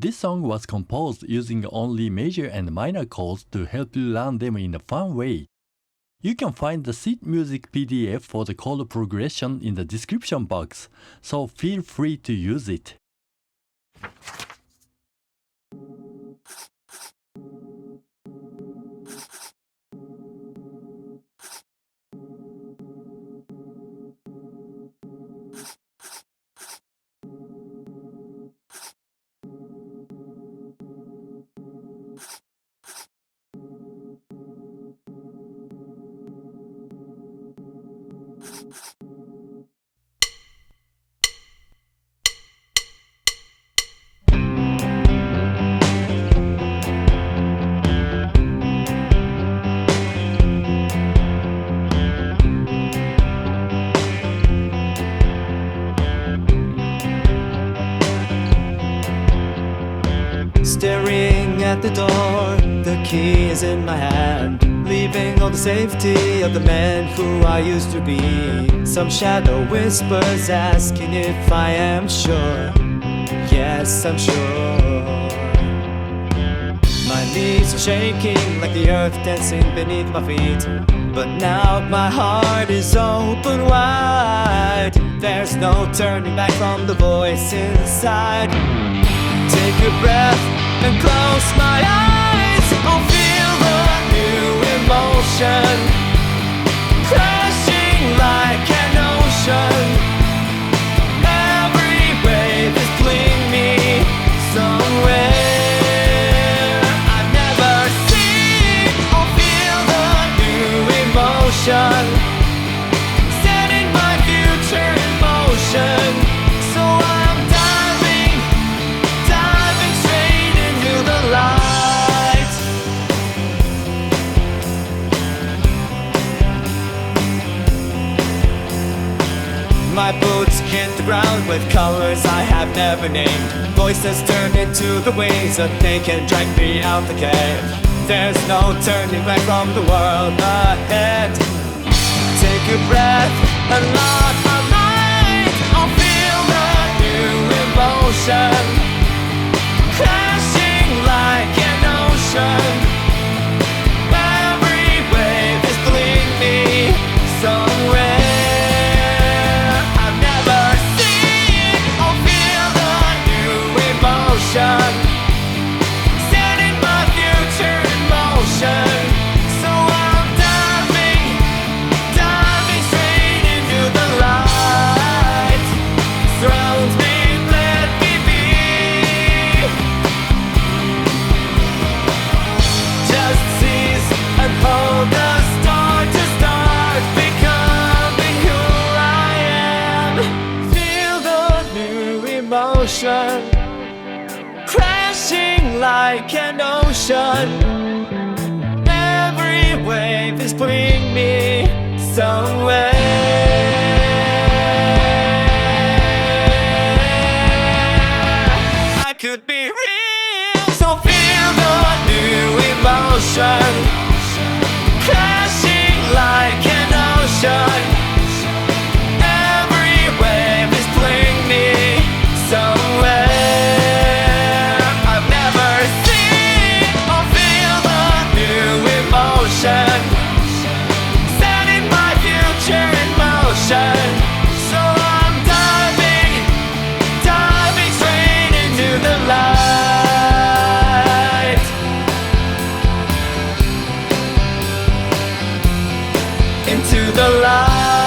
This song was composed using only major and minor chords to help you learn them in a fun way. You can find the sheet music PDF for the chord progression in the description box, so feel free to use it. Staring at the door, the key is in my hand, leaving all the safety of the man who I used to be. Some shadow whispers asking if I am sure. Yes, I'm sure. My knees are shaking like the earth dancing beneath my feet, but now my heart is open wide. There's no turning back from the voice inside. Take a breath and close my eyes. I'll feel the new emotion, crashing like an ocean. Every wave is pulling me somewhere I've never seen. I'll feel the new emotion, setting my future in motion. So I'm diving straight into the light. My boots hit the ground with colors I have never named. Voices turn into the waves that they can drag me out the cave. There's no turning back from the world ahead. Take a breath and lock my mind. I'll feel the new emotion, crashing like an ocean. Every wave is pulling me somewhere I've never seen. I'll feel the new emotion, setting my future in motion. So I'm diving straight into the light. Surround me, let me be. Just seize and hold the start to start becoming who I am. Feel the new emotion, crashing like an ocean. Every wave is pulling me somewhere I could be real. So feel the new emotion, crashing like an ocean. Every wave is pulling me somewhere I've never seen. I'll feel the new emotion, setting my future in motion. So I'm diving straight into the light. Into the light.